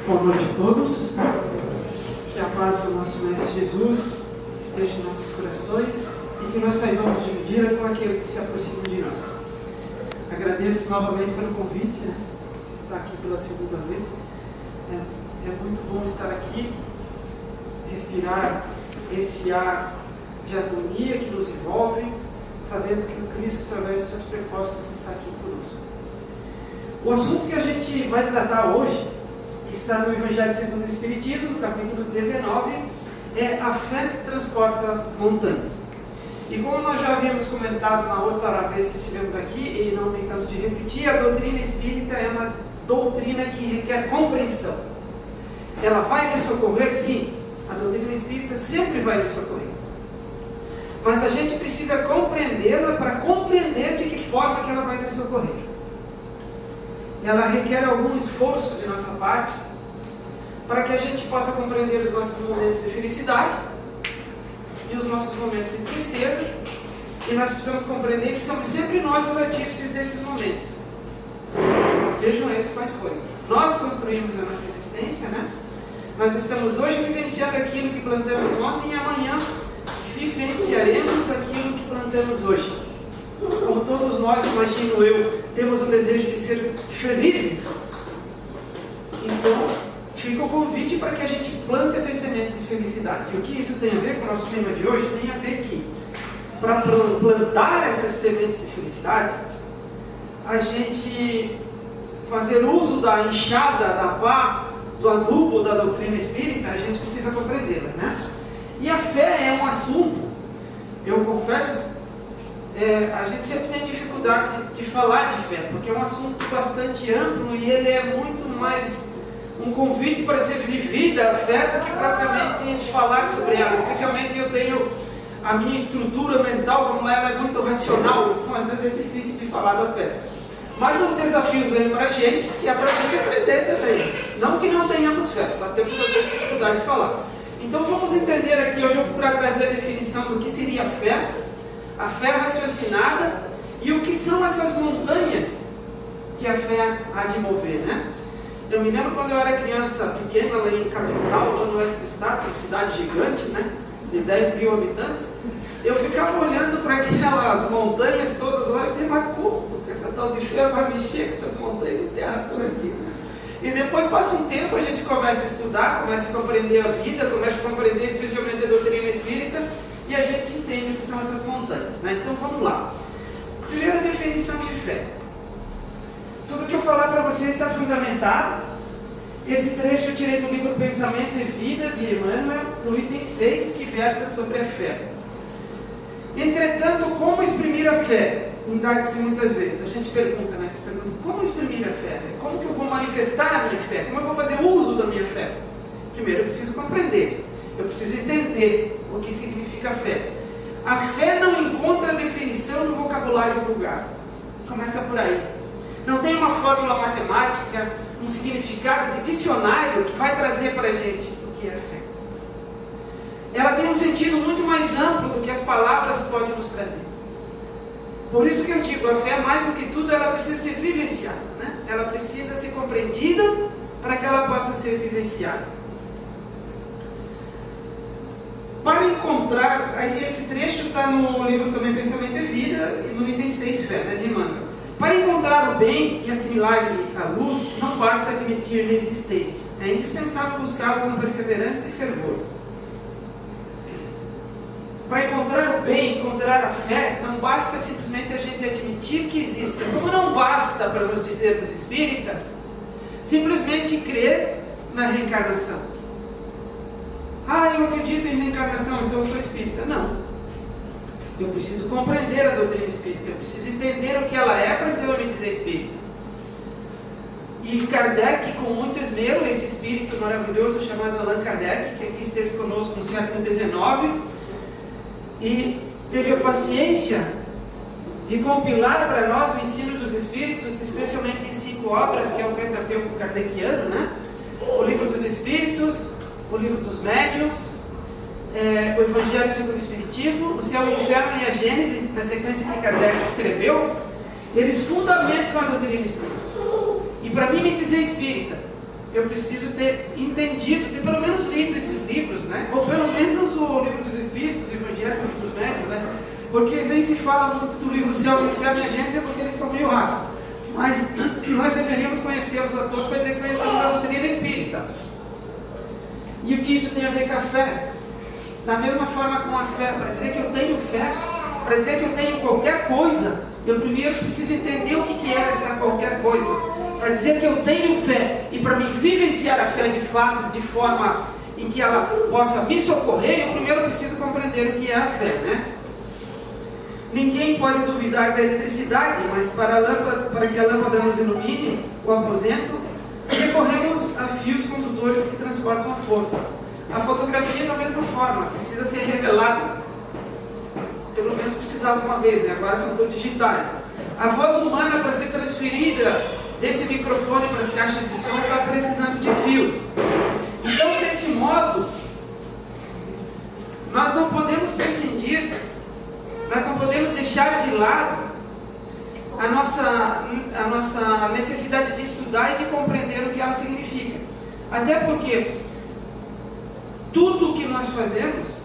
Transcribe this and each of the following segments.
Boa noite a todos. Que a paz do nosso Mestre Jesus esteja em nossos corações e que nós saibamos dividir com aqueles que se aproximam de nós. Agradeço novamente pelo convite, de estar aqui pela segunda vez. É muito bom estar aqui, respirar esse ar de harmonia que nos envolve, sabendo que o Cristo, através de seus prepostos, está aqui conosco. O assunto que a gente vai tratar hoje, que está no Evangelho segundo o Espiritismo, no capítulo 19, é a fé transporta montanhas. E como nós já havíamos comentado na outra vez que estivemos aqui, e não me canso de repetir, a doutrina espírita é uma doutrina que requer compreensão. Ela vai nos socorrer? Sim, a doutrina espírita sempre vai nos socorrer. Mas a gente precisa compreendê-la para compreender de que forma que ela vai nos socorrer. Ela requer algum esforço de nossa parte para que a gente possa compreender os nossos momentos de felicidade e os nossos momentos de tristeza, e nós precisamos compreender que somos sempre nós os artífices desses momentos, sejam eles quais forem. Nós construímos a nossa existência, né? Nós estamos hoje vivenciando aquilo que plantamos ontem e amanhã vivenciaremos aquilo que plantamos hoje. Como todos nós, imagino eu, temos o desejo de ser felizes. Então, fica o convite para que a gente plante essas sementes de felicidade. E o que isso tem a ver com o nosso tema de hoje? Tem a ver que, para plantar essas sementes de felicidade, a gente fazer uso da enxada, da pá, do adubo da doutrina espírita, a gente precisa compreendê-la, né? E a fé é um assunto, eu confesso, a gente sempre tem dificuldade de falar de fé, porque é um assunto bastante amplo e ele é muito mais um convite para ser vivida a fé do que propriamente falar sobre ela. Especialmente eu tenho a minha estrutura mental, vamos lá, ela é muito racional, então às vezes é difícil de falar da fé. Mas os desafios vêm para a gente e é para a gente aprender também. Não que não tenhamos fé, só temos a dificuldade de falar. Então vamos entender aqui, hoje eu vou procurar trazer a definição do que seria a fé raciocinada e o que são essas montanhas que a fé há de mover, né? Eu me lembro quando eu era criança pequena lá em Capinzal, lá no oeste do estado, uma cidade gigante, né? De 10 mil habitantes, eu ficava olhando para aquelas montanhas todas lá e dizia, mas como que essa tal de fé vai mexer com essas montanhas de terra toda aqui? E depois passa um tempo, a gente começa a estudar, começa a compreender a vida, começa a compreender especialmente a doutrina espírita, e a gente entende o que são essas montanhas, né? Então vamos lá. Primeira definição de fé. Tudo que eu falar para vocês está fundamentado. Esse trecho eu tirei do livro Pensamento e Vida, de Emmanuel, no item 6, que versa sobre a fé. Entretanto, como exprimir a fé? Indaga-se muitas vezes. A gente pergunta, né? Se pergunta, como exprimir a fé? Como que eu vou manifestar a minha fé? Como eu vou fazer uso da minha fé? Primeiro eu preciso compreender. Eu preciso entender o que significa fé. A fé não encontra definição no vocabulário vulgar. Começa por aí. Não tem uma fórmula matemática, um significado de dicionário que vai trazer para a gente o que é fé. Ela tem um sentido muito mais amplo do que as palavras podem nos trazer. Por isso que eu digo, a fé, mais do que tudo, ela precisa ser vivenciada, né? Ela precisa ser compreendida para que ela possa ser vivenciada. Para encontrar, aí esse trecho está no livro também Pensamento e Vida, e no item 6, fé, né, de Emmanuel. Para encontrar o bem e assimilar-lhe a luz, não basta admitir-lhe a existência. É indispensável buscá-lo com perseverança e fervor. Para encontrar o bem, encontrar a fé, não basta simplesmente a gente admitir que existe. Como não basta, para nos dizermos espíritas, simplesmente crer na reencarnação. Ah, eu acredito em reencarnação, então eu sou espírita. Não. Eu preciso compreender a doutrina espírita, eu preciso entender o que ela é para então eu me dizer espírita. E Kardec, com muito esmero, esse espírito maravilhoso chamado Allan Kardec, que aqui esteve conosco no século XIX, e teve a paciência de compilar para nós o ensino dos espíritos, especialmente em 5 obras, que é o Pentateuco Kardeciano, né? O Livro dos Espíritos, o Livro dos Médiuns, o Evangelho segundo o Espiritismo, o Céu, o Inferno e a Gênese, na sequência que Kardec escreveu. Eles fundamentam a doutrina espírita. E para mim me dizer espírita, eu preciso ter entendido, ter pelo menos lido esses livros, né? Ou pelo menos o Livro dos Espíritos, o Evangelho dos Médiuns, né? Porque nem se fala muito do livro Céu e Inferno e a Gênesis, porque eles são meio raros. Mas nós deveríamos conhecê-los a todos para dizer que conhecemos a doutrina espírita. E o que isso tem a ver com a fé? Da mesma forma com a fé, para dizer que eu tenho fé, para dizer que eu tenho qualquer coisa, eu primeiro preciso entender o que é essa qualquer coisa. Para dizer que eu tenho fé e para mim vivenciar a fé de fato, de forma em que ela possa me socorrer, eu primeiro preciso compreender o que é a fé, né? Ninguém pode duvidar da eletricidade, mas para que a lâmpada nos ilumine o aposento, recorremos a fios condutores que transportam a força. A fotografia da mesma forma, precisa ser revelada. Pelo menos precisava uma vez, né? Agora são todos digitais. A voz humana, para ser transferida desse microfone para as caixas de som, está precisando de fios. Então, desse modo, nós não podemos prescindir, nós não podemos deixar de lado a nossa necessidade de estudar e de compreender o que ela significa. Até porque tudo o que nós fazemos,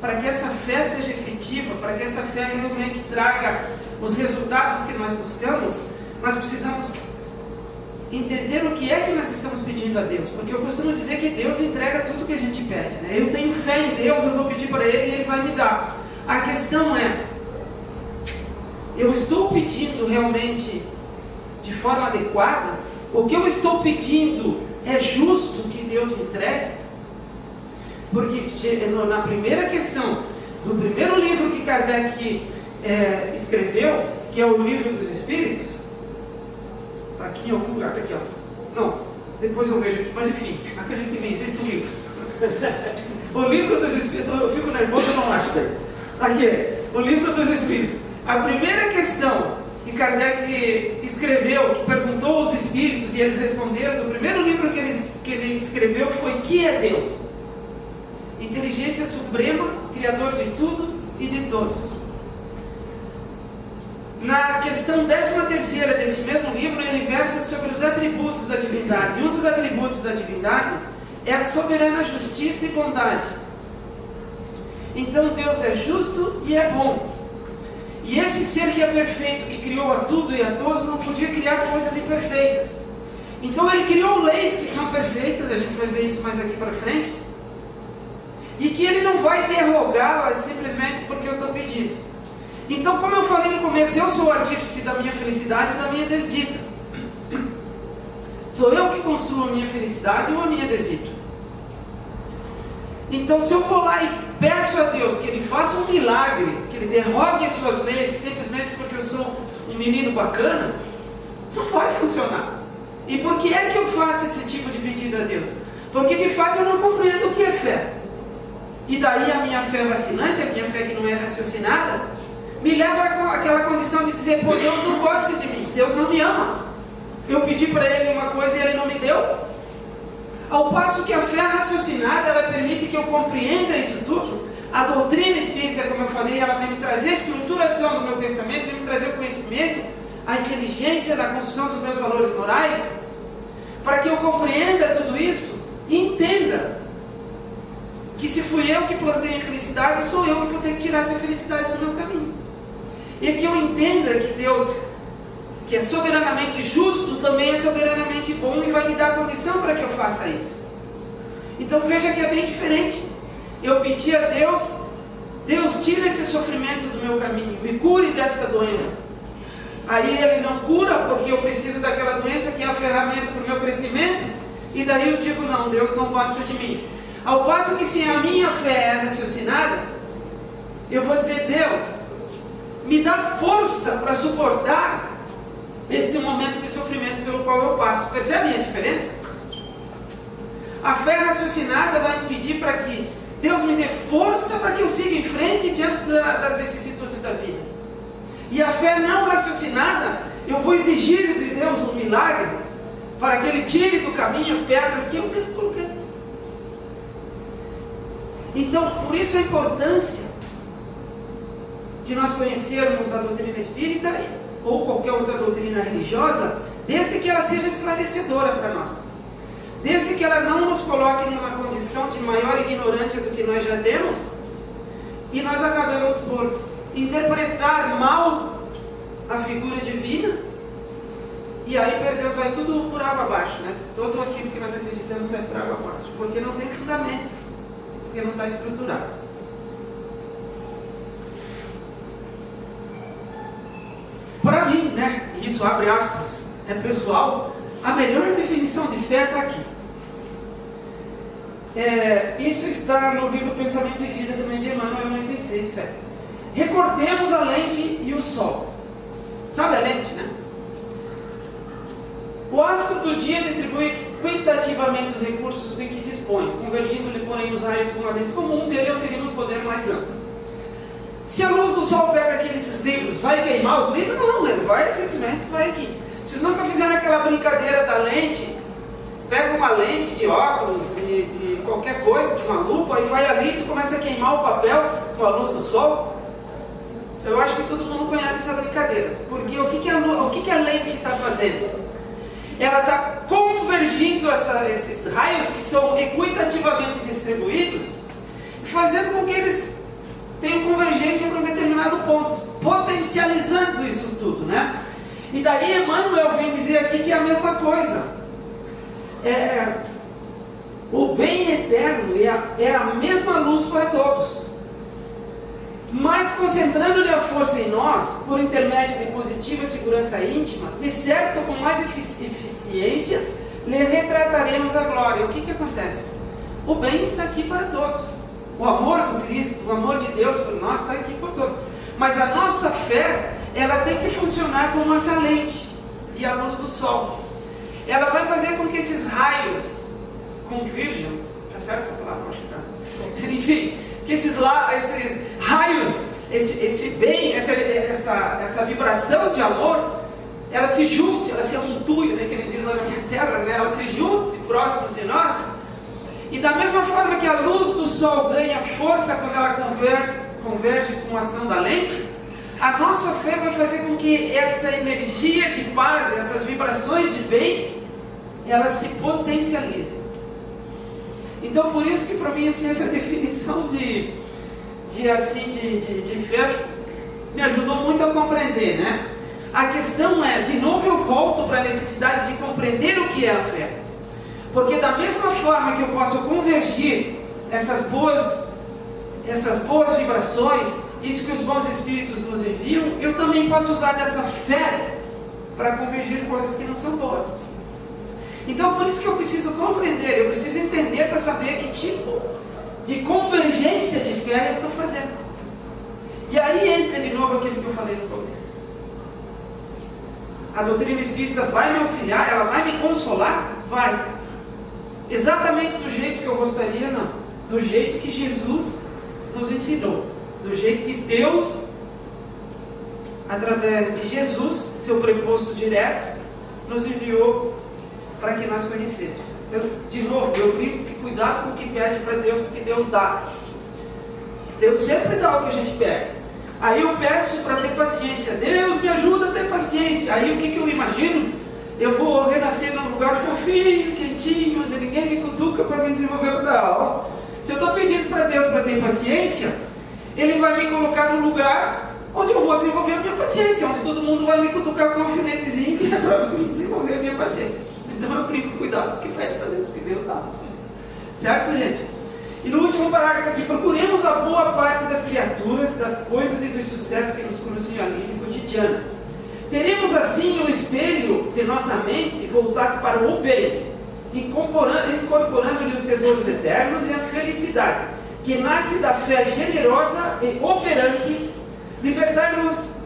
para que essa fé seja efetiva, para que essa fé realmente traga os resultados que nós buscamos, nós precisamos entender o que é que nós estamos pedindo a Deus. Porque eu costumo dizer que Deus entrega tudo o que a gente pede, né? Eu tenho fé em Deus, eu vou pedir para Ele e Ele vai me dar. A questão é, eu estou pedindo realmente de forma adequada? O que eu estou pedindo é justo que Deus me entregue? Porque na primeira questão, do primeiro livro que Kardec escreveu, que é o Livro dos Espíritos, está aqui em algum lugar, está aqui, ó. Não, depois eu vejo aqui, mas enfim, acredite em mim, existe um livro. O Livro dos Espíritos, eu fico nervoso, eu não acho daí. Aqui, o Livro dos Espíritos. A primeira questão que Kardec escreveu, que perguntou aos espíritos e eles responderam, do primeiro livro que ele escreveu foi: que é Deus? Inteligência suprema, criador de tudo e de todos. Na questão 13ª desse mesmo livro, ele versa sobre os atributos da divindade. E um dos atributos da divindade é a soberana justiça e bondade. Então Deus é justo e é bom. E esse ser que é perfeito, que criou a tudo e a todos, não podia criar coisas imperfeitas. Então ele criou leis que são perfeitas, a gente vai ver isso mais aqui para frente, e que ele não vai derrogá-las simplesmente porque eu estou pedindo. Então, como eu falei no começo, eu sou o artífice da minha felicidade e da minha desdita. Sou eu que construo a minha felicidade ou a minha desdita. Então, se eu vou lá e peço a Deus que Ele faça um milagre, que Ele derrogue as suas leis, simplesmente porque eu sou um menino bacana, não vai funcionar. E por que é que eu faço esse tipo de pedido a Deus? Porque de fato eu não compreendo o que é fé. E daí a minha fé vacilante, a minha fé que não é raciocinada, me leva àquela condição de dizer: pô, Deus não gosta de mim, Deus não me ama. Eu pedi para Ele uma coisa e Ele não me deu. Ao passo que a fé raciocinada, ela permite que eu compreenda isso tudo. A doutrina espírita, como eu falei, ela vem me trazer a estruturação do meu pensamento, vem me trazer o conhecimento, a inteligência da construção dos meus valores morais, para que eu compreenda tudo isso e entenda que se fui eu que plantei a infelicidade, sou eu que vou ter que tirar essa felicidade do meu caminho. E que eu entenda que Deus, que é soberanamente justo, também é soberanamente bom e vai me dar condição para que eu faça isso. Então veja que é bem diferente. Eu pedi a Deus: Deus, tira esse sofrimento do meu caminho, me cure desta doença. Aí Ele não cura porque eu preciso daquela doença que é a ferramenta para o meu crescimento, e daí eu digo: não, Deus não gosta de mim. Ao passo que, se a minha fé é raciocinada, eu vou dizer: Deus, me dá força para suportar este momento de sofrimento pelo qual eu passo. Percebe a minha diferença? A fé raciocinada vai me pedir para que Deus me dê força para que eu siga em frente diante das vicissitudes da vida. E a fé não raciocinada, eu vou exigir de Deus um milagre para que Ele tire do caminho as pedras que eu mesmo coloquei. Então, por isso a importância de nós conhecermos a doutrina espírita ou qualquer outra doutrina religiosa, desde que ela seja esclarecedora para nós. desde que ela não nos coloque numa condição de maior ignorância do que nós já temos, e nós acabamos por interpretar mal a figura divina, e aí vai tudo por água abaixo, né? Todo aquilo que nós acreditamos vai por água abaixo, porque não tem fundamento, porque não está estruturado. Para mim, né, e isso abre aspas, é pessoal, a melhor definição de fé está aqui. Isso está no livro Pensamento e Vida também de Emmanuel 96, fé. Recordemos a lente e o sol. Sabe a lente, né? O astro do dia distribui equitativamente os recursos de que dispõe, convergindo-lhe, porém, os raios com a lente comum, dele oferimos poder mais amplo. Se a luz do sol pega aqueles livros, vai queimar os livros? Não, ele vai simplesmente vai aqui. Vocês nunca fizeram aquela brincadeira da lente? Pega uma lente de óculos, de qualquer coisa, de uma lupa, e vai ali e tu começa a queimar o papel com a luz do sol? Eu acho que todo mundo conhece essa brincadeira. Porque o que a lente está fazendo? Ela está convergindo esses raios que são equitativamente distribuídos, fazendo com que eles tenham convergência para um determinado ponto, potencializando isso tudo, né? E daí Emmanuel vem dizer aqui que é a mesma coisa. O bem eterno é a mesma luz para todos, mas concentrando-lhe a força em nós, por intermédio de positiva segurança íntima, de certo com mais eficiência, lhe retrataremos a glória. O que acontece? O bem está aqui para todos. O amor do Cristo, o amor de Deus por nós está aqui por todos. Mas a nossa fé, ela tem que funcionar como essa lente e a luz do sol. Ela vai fazer com que esses raios convirjam. Está certo essa palavra? Acho que está. Enfim, que esses raios, esse bem, essa vibração de amor, ela se junte, ela se amontue, né, que ele diz lá na minha terra, né, ela se junte próximos de nós. E da mesma forma que a luz do sol ganha força quando ela converge com a ação da lente, a nossa fé vai fazer com que essa energia de paz, essas vibrações de bem, elas se potencializem. Então, por isso que para mim assim, essa definição de fé me ajudou muito a compreender, né? A questão é, de novo eu volto para a necessidade de compreender o que é a fé. Porque da mesma forma que eu posso convergir essas boas vibrações, isso que os bons espíritos nos enviam, eu também posso usar dessa fé para convergir coisas que não são boas. Então por isso que eu preciso compreender, eu preciso entender para saber que tipo de convergência de fé eu estou fazendo. E aí entra de novo aquilo que eu falei no começo. A doutrina espírita vai me auxiliar, ela vai me consolar? Vai. Exatamente do jeito que eu gostaria, não. Do jeito que Jesus nos ensinou. Do jeito que Deus, através de Jesus, seu preposto direto, nos enviou para que nós conhecêssemos. De novo, eu brinco que cuidado com o que pede para Deus, porque Deus dá. Deus sempre dá o que a gente pede. Aí eu peço para ter paciência. Deus me ajuda a ter paciência. Aí o que eu imagino? Eu vou renascer num lugar fofinho, quentinho, onde ninguém me cutuca para me desenvolver outra alma. Se eu estou pedindo para Deus para ter paciência, Ele vai me colocar num lugar onde eu vou desenvolver a minha paciência, onde todo mundo vai me cutucar com um alfinetezinho que é para me desenvolver a minha paciência. Então eu brinco, cuidado com o que pede para Deus, porque Deus dá. Certo, gente? E no último parágrafo aqui, procuremos a boa parte das criaturas, das coisas e dos sucessos que nos cruzam ali no cotidiano. Teremos assim um espelho de nossa mente voltado para o bem, incorporando-lhe os tesouros eternos e a felicidade, que nasce da fé generosa e operante, libertar-nos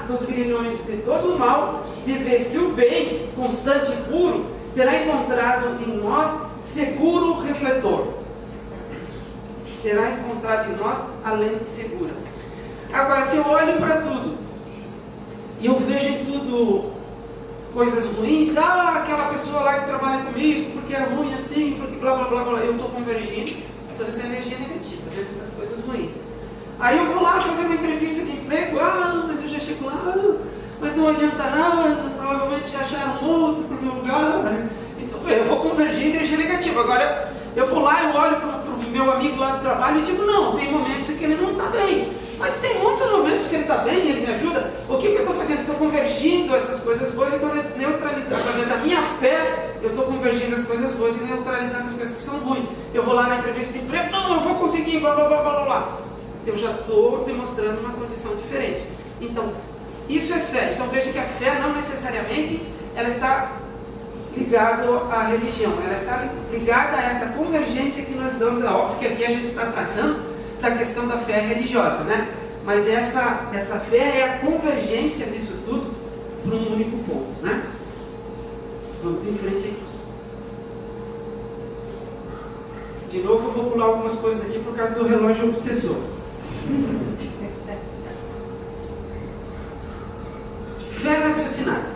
dos grilhões de todo o mal, de vez que o bem, constante e puro, terá encontrado em nós seguro refletor. Terá encontrado em nós a lente segura. Agora, se eu olho para tudo, e eu vejo em tudo coisas ruins, aquela pessoa lá que trabalha comigo, porque é ruim assim, porque blá blá blá blá, eu estou convergindo toda essa energia negativa, vendo essas coisas ruins. Aí eu vou lá fazer uma entrevista de emprego, mas eu já chego lá, mas não adianta nada, provavelmente já acharam outro para o meu lugar, então eu vou convergir em energia negativa. Agora, eu vou lá, eu olho para o meu amigo lá do trabalho e digo, não, tem momentos em que ele não está bem. Mas tem muitos momentos que ele está bem e ele me ajuda. O que eu estou fazendo? Eu estou convergindo essas coisas boas e estou neutralizando. Através da minha fé, eu estou convergindo as coisas boas e neutralizando as coisas que são ruins. Eu vou lá na entrevista de emprego, não, eu vou conseguir, blá, blá, blá, blá, blá. Eu já estou demonstrando uma condição diferente. Então, isso é fé. Então veja que a fé não necessariamente ela está ligada à religião. Ela está ligada a essa convergência que nós damos. Óbvio que aqui a gente está tratando da questão da fé religiosa, né? Mas essa fé é a convergência disso tudo para um único ponto, né? Vamos em frente aqui. De novo eu vou pular algumas coisas aqui por causa do relógio obsessor. Fé raciocinada.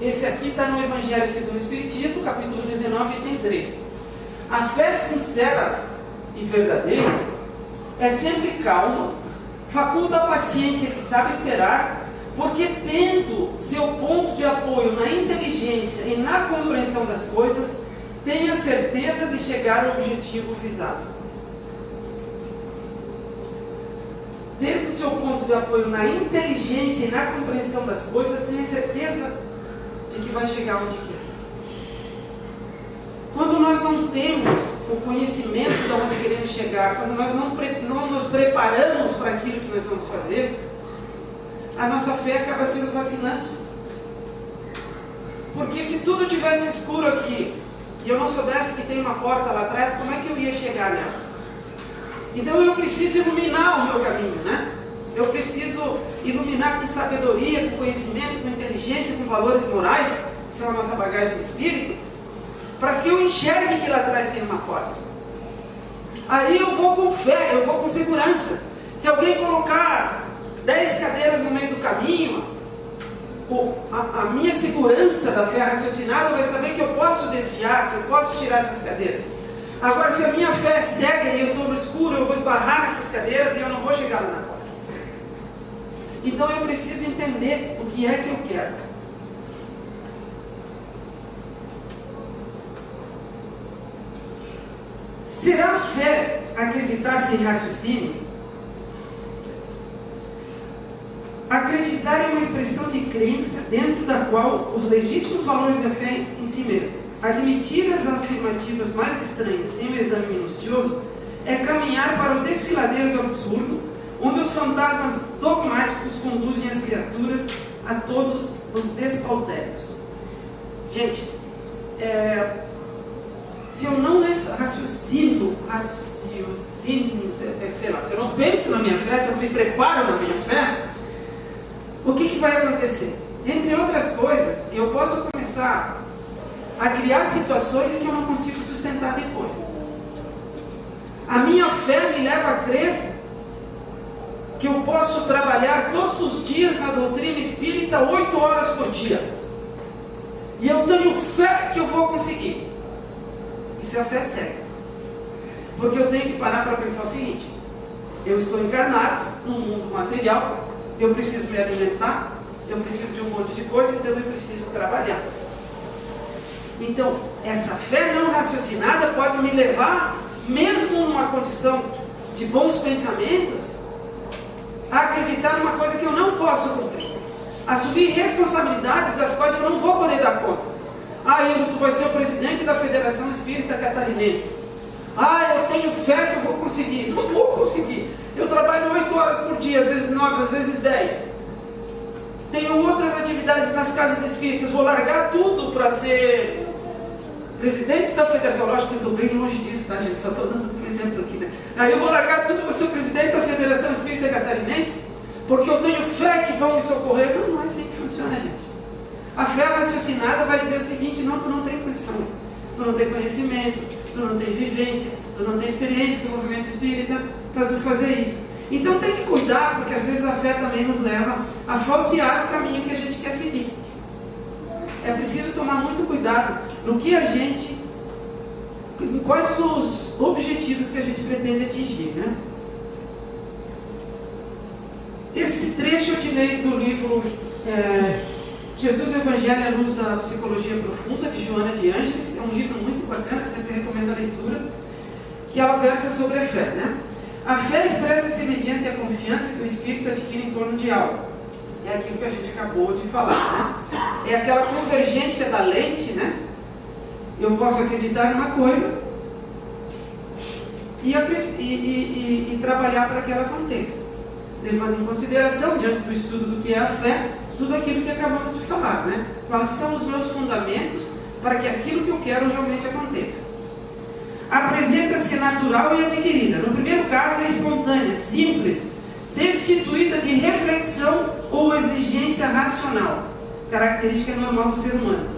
Esse aqui está no Evangelho segundo o Espiritismo, capítulo 19, item 3. A fé sincera e verdadeira é sempre calma, faculta a paciência que sabe esperar, porque tendo seu ponto de apoio na inteligência e na compreensão das coisas, tem a certeza de chegar ao objetivo visado. Tendo seu ponto de apoio na inteligência e na compreensão das coisas, tem a certeza de que vai chegar onde quer. Quando nós não temos o conhecimento de onde queremos chegar, quando nós não nos preparamos para aquilo que nós vamos fazer, a nossa fé acaba sendo vacilante. Porque se tudo tivesse escuro aqui, e eu não soubesse que tem uma porta lá atrás, como é que eu ia chegar nela? Então eu preciso iluminar o meu caminho, né? Eu preciso iluminar com sabedoria, com conhecimento, com inteligência, com valores morais, que são a nossa bagagem de espírito, para que eu enxergue que lá atrás tem uma porta. Aí eu vou com fé, eu vou com segurança. Se alguém colocar 10 cadeiras no meio do caminho, a minha segurança da fé raciocinada vai saber que eu posso desviar, que eu posso tirar essas cadeiras. Agora, se a minha fé é cega e eu estou no escuro, eu vou esbarrar nessas cadeiras e eu não vou chegar lá na porta. Então eu preciso entender o que é que eu quero. Será fé acreditar sem raciocínio? Acreditar é uma expressão de crença dentro da qual os legítimos valores da fé em si mesmo, admitir as afirmativas mais estranhas sem um exame minucioso, é caminhar para o desfiladeiro do absurdo, onde os fantasmas dogmáticos conduzem as criaturas a todos os despautérios. Gente, se eu não raciocino, sei lá, se eu não penso na minha fé, se eu não me preparo na minha fé, o que vai acontecer? Entre outras coisas, eu posso começar a criar situações em que eu não consigo sustentar depois. A minha fé me leva a crer que eu posso trabalhar todos os dias na doutrina espírita 8 horas por dia. E eu tenho fé que eu vou conseguir. Isso é a fé cega. Porque eu tenho que parar para pensar o seguinte: eu estou encarnado num mundo material, eu preciso me alimentar, eu preciso de um monte de coisa, então eu preciso trabalhar. Então, essa fé não raciocinada pode me levar, mesmo numa condição de bons pensamentos, a acreditar numa coisa que eu não posso cumprir, assumir responsabilidades das quais eu não vou poder dar conta. Tu vai ser o presidente da Federação Espírita Catarinense. Eu tenho fé que eu vou conseguir. Não vou conseguir. Eu trabalho 8 horas por dia, às vezes 9, às vezes 10. Tenho outras atividades nas casas espíritas. Vou largar tudo para ser presidente da Federação. Lógico que eu estou bem longe disso, tá, gente? Só estou dando um exemplo aqui, né? Aí eu vou largar tudo para ser presidente da Federação Espírita Catarinense, porque eu tenho fé que vão me socorrer. Não é assim que funciona, gente. A fé raciocinada vai dizer o seguinte: não, tu não tem condição, tu não tem conhecimento, tu não tem vivência, tu não tem experiência do movimento espírita para tu fazer isso. Então tem que cuidar, porque às vezes a fé também nos leva a falsear o caminho que a gente quer seguir. É preciso tomar muito cuidado no que a gente, quais os objetivos que a gente pretende atingir, né? Esse trecho eu tirei do livro Jesus, o Evangelho à Luz da Psicologia Profunda, de Joana de Ângeles, é um livro muito bacana, que sempre recomendo a leitura, que ela versa sobre a fé, né? A fé expressa-se mediante a confiança que o Espírito adquire em torno de algo. É aquilo que a gente acabou de falar, né? É aquela convergência da lente, né? Eu posso acreditar numa coisa e trabalhar para que ela aconteça, levando em consideração, diante do estudo do que é a fé, tudo aquilo que acabamos de falar, né? Quais são os meus fundamentos para que aquilo que eu quero realmente aconteça. Apresenta-se natural e adquirida. No primeiro caso é espontânea, simples, destituída de reflexão ou exigência racional, característica normal do ser humano.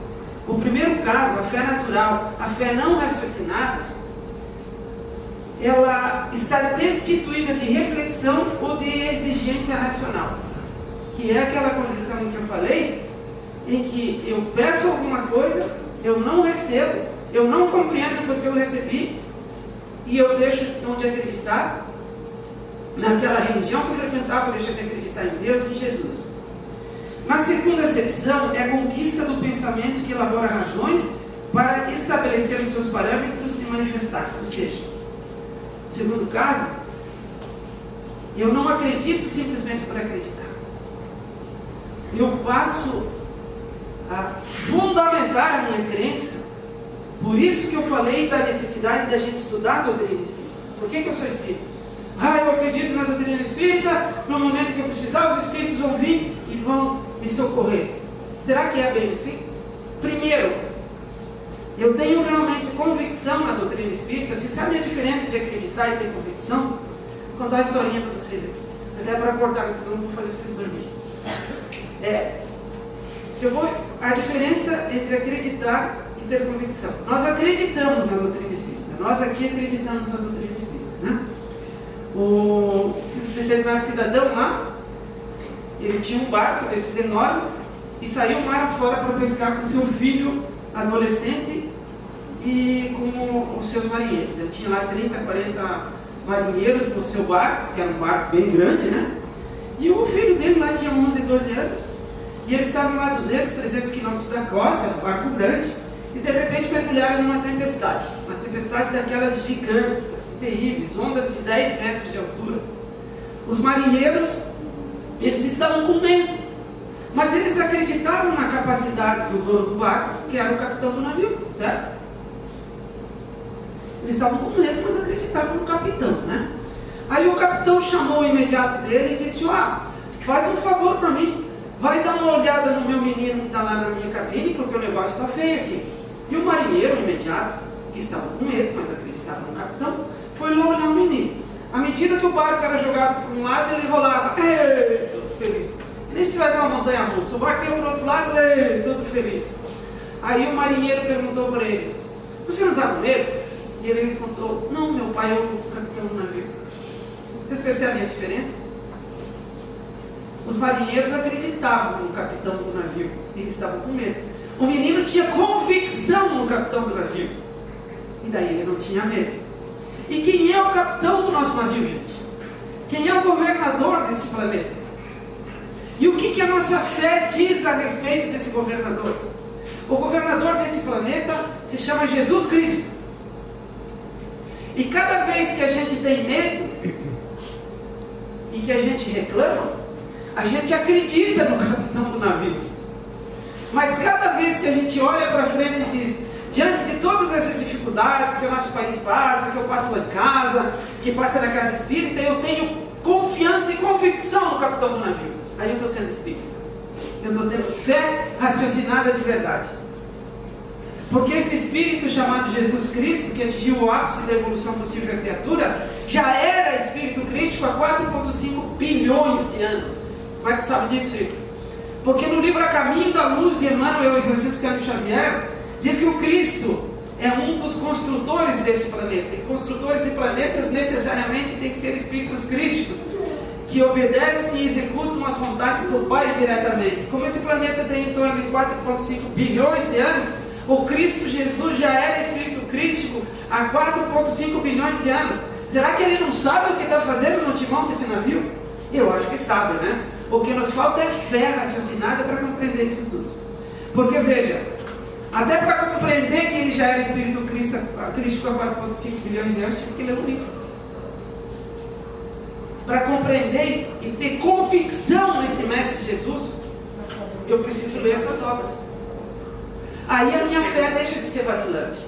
O primeiro caso, a fé natural, a fé não raciocinada, ela está destituída de reflexão ou de exigência racional, que é aquela condição em que eu falei, em que eu peço alguma coisa, eu não recebo, eu não compreendo porque eu recebi, e eu deixo então de acreditar naquela religião que eu frequentava, eu deixo de acreditar em Deus e em Jesus. Na segunda acepção, é a conquista do pensamento que elabora razões para estabelecer os seus parâmetros e manifestar-se. Ou seja, no segundo caso, eu não acredito simplesmente por acreditar. Eu passo a fundamentar a minha crença. Por isso que eu falei da necessidade da gente estudar a doutrina espírita. Por que eu sou espírita? Eu acredito na doutrina espírita, no momento que eu precisar, os espíritos vão vir e vão me socorrer. Será que é bem assim? Primeiro, eu tenho realmente convicção na doutrina espírita. Você sabe a diferença de acreditar e ter convicção? Vou contar uma historinha para vocês aqui, até para acordar, senão não vou fazer vocês dormirem. A diferença entre acreditar e ter convicção. Nós acreditamos na doutrina espírita. Nós aqui acreditamos na doutrina espírita, né? O determinado cidadão lá, ele tinha um barco desses enormes e saiu mar afora para pescar com seu filho adolescente e com os seus marinheiros. Ele tinha lá 30, 40 marinheiros no seu barco, que era um barco bem grande, né? E o filho dele lá tinha 11, 12 anos. E eles estavam lá 200, 300 quilômetros da costa, era um barco grande, e de repente mergulharam numa tempestade. Uma tempestade daquelas gigantes, assim, terríveis, ondas de 10 metros de altura. Os marinheiros, eles estavam com medo, mas eles acreditavam na capacidade do dono do barco, que era o capitão do navio, certo? Eles estavam com medo, mas acreditavam no capitão, né? Aí o capitão chamou o imediato dele e disse: faz um favor para mim, vai dar uma olhada no meu menino que está lá na minha cabine, porque o negócio está feio aqui. E o marinheiro imediato, que estava com medo, mas acreditava no capitão, foi lá olhar o menino. À medida que o barco era jogado para um lado, ele rolava, todo feliz. E nem se tivesse uma montanha russa, o barco ia para o outro lado, todo feliz. Aí o marinheiro perguntou para ele: você não está com medo? E ele respondeu: não, meu pai é o capitão do navio. Vocês percebem a diferença? Os marinheiros acreditavam no capitão do navio, eles estavam com medo. O menino tinha convicção no capitão do navio, e daí ele não tinha medo. E quem é o capitão do nosso navio, gente? Quem é o governador desse planeta? E o que a nossa fé diz a respeito desse governador? O governador desse planeta se chama Jesus Cristo. E cada vez que a gente tem medo e que a gente reclama, a gente acredita no capitão do navio. Mas cada vez que a gente olha para frente e diz: diante de todas essas dificuldades que o nosso país passa, que eu passo lá em casa, que passa na casa espírita, eu tenho confiança e convicção no capitão do navio. Aí eu estou sendo espírita. Eu estou tendo fé raciocinada de verdade. Porque esse espírito chamado Jesus Cristo, que atingiu o ápice da evolução possível da criatura, já era espírito crístico há 4,5 bilhões de anos. Como é que sabe disso, Chico? Porque no livro A Caminho da Luz de Emmanuel e Francisco Cândido Xavier, diz que o Cristo é um dos construtores desse planeta. E construtores de planetas necessariamente têm que ser espíritos crísticos, que obedecem e executam as vontades do Pai diretamente. Como esse planeta tem em torno de 4,5 bilhões de anos, o Cristo Jesus já era espírito crístico há 4,5 bilhões de anos. Será que ele não sabe o que está fazendo no timão desse navio? Eu acho que sabe, né? O que nos falta é fé raciocinada para compreender isso tudo. Porque veja, até para compreender que ele já era Espírito Cristo há 4,5 bilhões de anos, tive que ler um livro. Para compreender e ter convicção nesse Mestre Jesus, eu preciso ler essas obras. Aí a minha fé deixa de ser vacilante.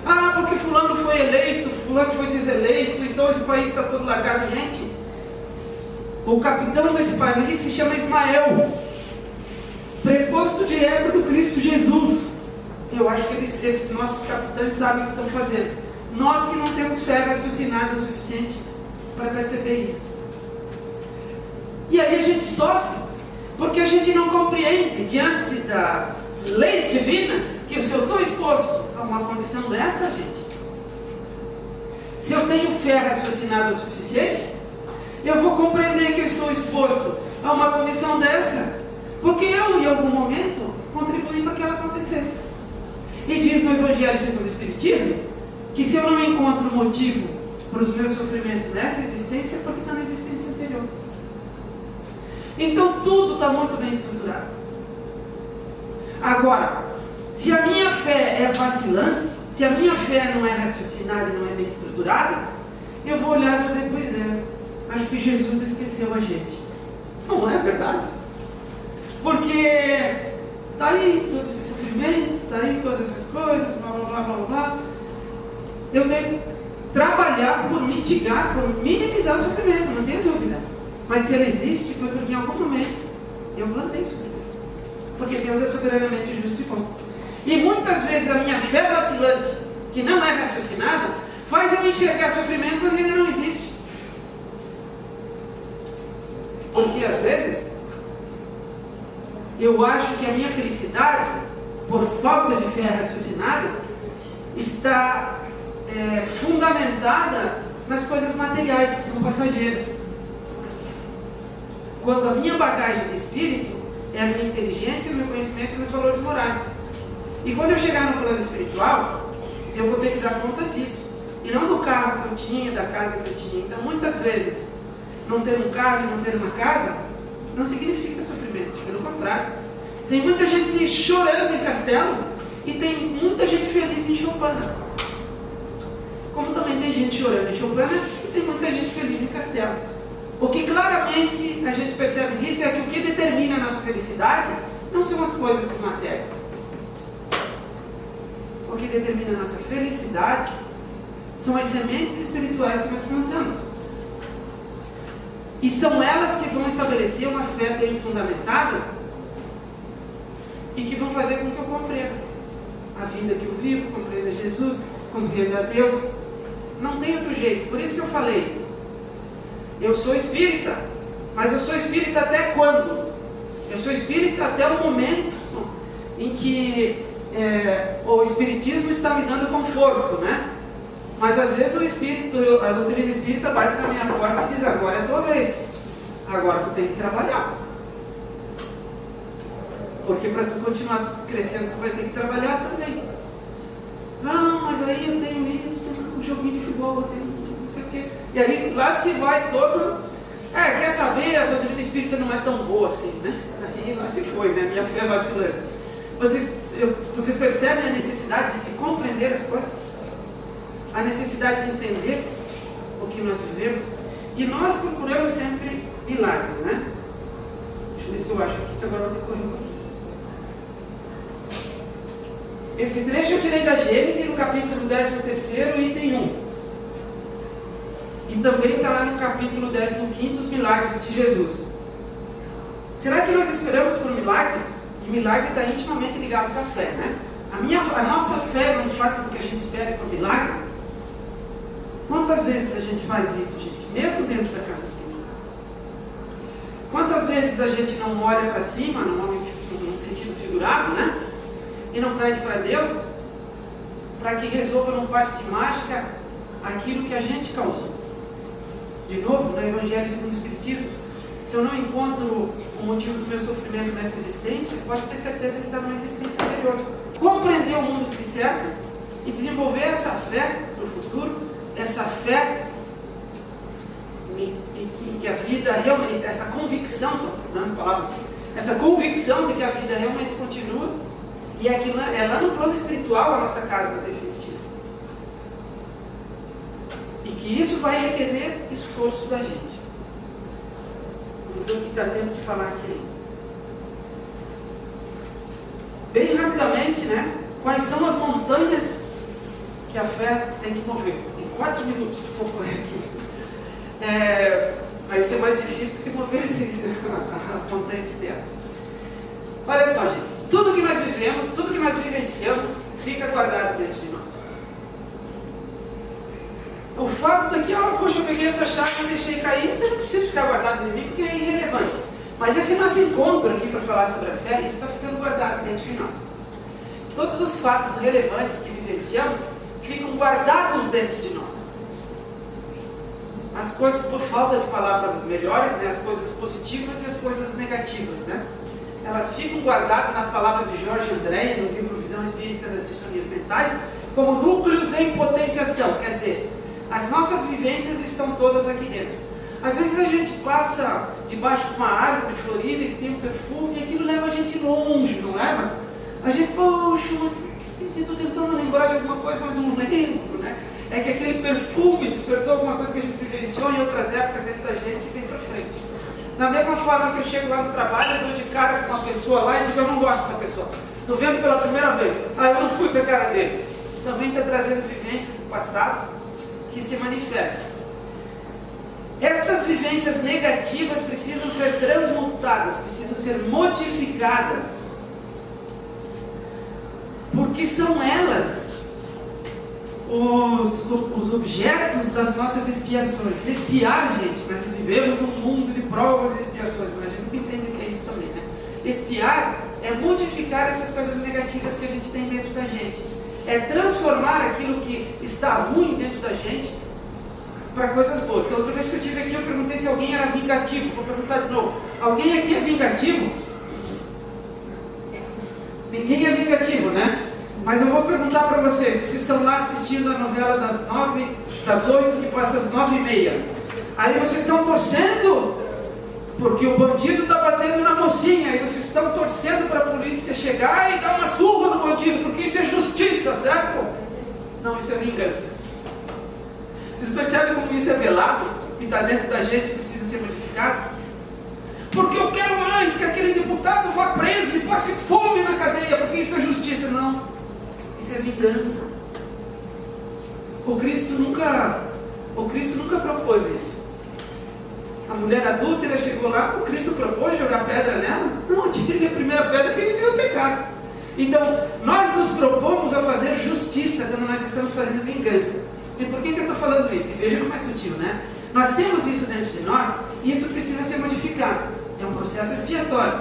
Ah, porque fulano foi eleito, fulano foi deseleito, então esse país está todo largado. Gente, o capitão desse país se chama Ismael, preposto direto do Cristo Jesus. Eu acho que esses nossos capitães sabem o que estão fazendo. Nós que não temos fé raciocinada o suficiente para perceber isso. E aí a gente sofre, porque a gente não compreende diante das leis divinas que se eu estou exposto a uma condição dessa, gente, se eu tenho fé raciocinada o suficiente, eu vou compreender que eu estou exposto a uma condição dessa, porque eu, em algum momento, contribuí para que ela acontecesse. E diz no Evangelho segundo o Espiritismo que se eu não encontro motivo para os meus sofrimentos nessa existência, é porque está na existência anterior. Então tudo está muito bem estruturado. Agora, se a minha fé é vacilante, se a minha fé não é raciocinada e não é bem estruturada, eu vou olhar e vou dizer, pois é, acho que Jesus esqueceu a gente. Não é verdade? Porque está aí todo esse sofrimento, está aí todas essas coisas, blá blá blá blá blá. Eu tenho que trabalhar por mitigar, por minimizar o sofrimento, não tenho dúvida. Mas se ele existe, foi porque em algum momento eu plantei o sofrimento. Porque Deus é soberanamente justo e bom. E muitas vezes a minha fé vacilante, que não é raciocinada, faz eu enxergar sofrimento onde ele não existe. Porque às vezes eu acho que a minha felicidade, por falta de fé raciocinada, está fundamentada nas coisas materiais que são passageiras. Quando a minha bagagem de espírito é a minha inteligência, o meu conhecimento e meus valores morais. E quando eu chegar no plano espiritual, eu vou ter que dar conta disso. E não do carro que eu tinha, da casa que eu tinha. Então, muitas vezes, não ter um carro e não ter uma casa não significa sofrimento. Pelo contrário. Tem muita gente chorando em Castelo e tem muita gente feliz em Choupana. Como também tem gente chorando em Choupana e tem muita gente feliz em Castelo. O que claramente a gente percebe nisso é que o que determina a nossa felicidade não são as coisas de matéria. O que determina a nossa felicidade são as sementes espirituais que nós plantamos. E são elas que vão estabelecer uma fé bem fundamentada e que vão fazer com que eu compreenda a vida que eu vivo, compreenda Jesus, compreenda a Deus. Não tem outro jeito. Por isso que eu falei, eu sou espírita, mas eu sou espírita até quando? Eu sou espírita até o momento em que o espiritismo está me dando conforto, né? Mas às vezes a doutrina espírita bate na minha porta e diz, agora é a tua vez, agora tu tem que trabalhar. Porque para tu continuar crescendo, tu vai ter que trabalhar também. Não, mas aí eu tenho isso, um joguinho de futebol, eu tenho não sei o quê. E aí lá se vai todo. Quer saber, a doutrina espírita não é tão boa assim, né? Aí lá se foi, né? Minha fé vacilante. Vocês percebem a necessidade de se compreender as coisas? A necessidade de entender o que nós vivemos? E nós procuramos sempre milagres, né? Deixa eu ver se eu acho aqui, que agora eu vou ter que correr um pouquinho. Esse trecho eu tirei da Gênesis, no capítulo 13º, item 1. E também está lá no capítulo 15º, os milagres de Jesus. Será que nós esperamos por milagre? E milagre está intimamente ligado à fé, né? A nossa fé não faz com que a gente espere por milagre? Quantas vezes a gente faz isso, gente? Mesmo dentro da casa espiritual. Quantas vezes a gente não olha para cima, num sentido figurado, né? E não pede para Deus para que resolva num passe de mágica aquilo que a gente causou. De novo, no Evangelho segundo o Espiritismo, se eu não encontro o motivo do meu sofrimento nessa existência, pode ter certeza que está numa existência anterior. Compreender o mundo que me cerca e desenvolver essa fé no futuro, essa fé que que a vida realmente, essa convicção, estou procurando a palavra, essa convicção de que a vida realmente continua, e é lá no plano espiritual a nossa casa definitiva. E que isso vai requerer esforço da gente. Vamos ver o que dá tempo de falar aqui ainda. Bem rapidamente, né? Quais são as montanhas que a fé tem que mover? Em 4 minutos, vou correr aqui. Vai ser mais difícil do que mover as montanhas de terra. Olha só, gente. Tudo que nós vivemos, tudo que nós vivenciamos, fica guardado dentro de nós. O fato daqui, poxa, eu peguei essa chave e deixei cair, você não precisa ficar guardado em mim porque é irrelevante. Mas esse nosso encontro aqui para falar sobre a fé, isso está ficando guardado dentro de nós. Todos os fatos relevantes que vivenciamos ficam guardados dentro de nós. As coisas, por falta de palavras melhores, né, as coisas positivas e as coisas negativas, né? Elas ficam guardadas nas palavras de Jorge André, no livro Visão Espírita das Distonias Mentais, como núcleos em potenciação. Quer dizer, as nossas vivências estão todas aqui dentro. Às vezes a gente passa debaixo de uma árvore florida que tem um perfume e aquilo leva a gente longe, não leva? A gente, poxa, mas estou tentando lembrar de alguma coisa, mas não lembro, né? É que aquele perfume despertou alguma coisa que a gente vivenciou em outras épocas dentro da gente e vem para frente. Da mesma forma que eu chego lá no trabalho, eu dou de cara com uma pessoa lá e digo, eu não gosto dessa pessoa. Estou vendo pela primeira vez. Eu não fui com a cara dele. Também está trazendo vivências do passado que se manifestam. Essas vivências negativas precisam ser transmutadas, precisam ser modificadas. Porque são elas os objetos das nossas expiações. Expiar, gente, nós vivemos num mundo de provas e expiações, mas a gente entende que é isso também, né? Expiar é modificar essas coisas negativas que a gente tem dentro da gente. É transformar aquilo que está ruim dentro da gente para coisas boas. Da outra vez que eu estive aqui, eu perguntei se alguém era vingativo. Vou perguntar de novo. Alguém aqui é vingativo? Ninguém é vingativo, né? Mas eu vou perguntar para vocês, vocês estão lá assistindo a novela das 8, que passa às 9h30. Aí vocês estão torcendo, porque o bandido está batendo na mocinha, aí vocês estão torcendo para a polícia chegar e dar uma surra no bandido, porque isso é justiça, certo? Não, isso é vingança. Vocês percebem como isso é velado e está dentro da gente e precisa ser modificado? Porque eu quero mais que aquele deputado vá preso e passe fome na cadeia, porque isso é justiça. Não, isso é vingança. O Cristo nunca propôs isso. A mulher adúltera chegou lá, o Cristo propôs jogar pedra nela? Não, atire a primeira pedra que ele tirou o pecado. Então, nós nos propomos a fazer justiça quando nós estamos fazendo vingança. E por que eu estou falando isso? E veja como é sutil, né? Nós temos isso dentro de nós e isso precisa ser modificado. É um processo expiatório.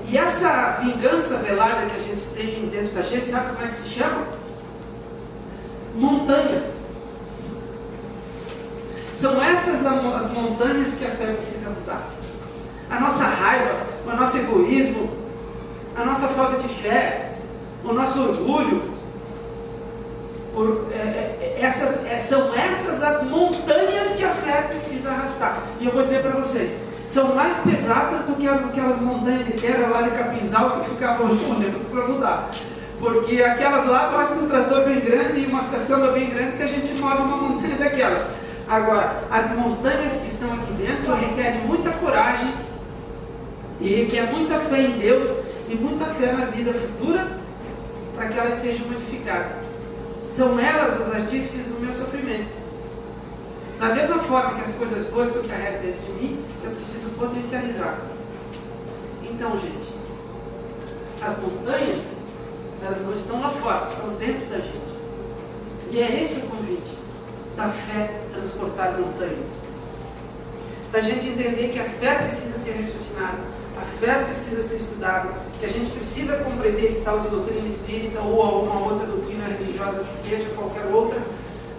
E essa vingança velada que a gente tem dentro da gente, sabe como é que se chama? Montanha. São essas as montanhas que a fé precisa mudar. A nossa raiva, o nosso egoísmo, a nossa falta de fé, o nosso orgulho. São essas as montanhas que a fé precisa arrastar. E eu vou dizer para vocês, são mais pesadas do que aquelas montanhas de terra lá de Capinzal que ficavam olhando para mudar. Porque aquelas lá basta um trator bem grande e umas caçambas bem grandes que a gente move uma montanha daquelas. Agora, as montanhas que estão aqui dentro requerem muita coragem e requer muita fé em Deus e muita fé na vida futura para que elas sejam modificadas. São elas os artífices do meu sofrimento. Da mesma forma que as coisas boas que eu carrego dentro de mim, eu preciso potencializar. Então, gente, as montanhas, elas não estão lá fora, estão dentro da gente. E é esse o convite da fé transportar montanhas. Da gente entender que a fé precisa ser raciocinada, a fé precisa ser estudada, que a gente precisa compreender esse tal de doutrina espírita ou alguma outra doutrina religiosa que seja, qualquer outra,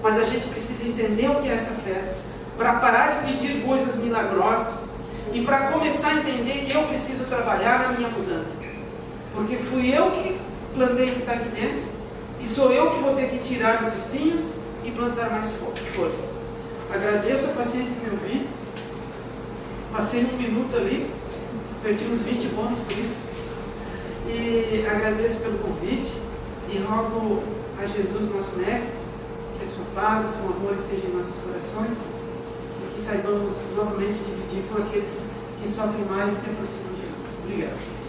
mas a gente precisa entender o que é essa fé, para parar de pedir coisas milagrosas e para começar a entender que eu preciso trabalhar na minha mudança. Porque fui eu que plantei o que está aqui dentro e sou eu que vou ter que tirar os espinhos e plantar mais flores. Agradeço a paciência de me ouvir. Passei um minuto ali, perdi uns 20 pontos por isso. E agradeço pelo convite e rogo a Jesus, nosso Mestre, que a sua paz, o seu amor esteja em nossos corações e que saibamos novamente dividir com aqueles que sofrem mais e se aproximam de nós. Obrigado.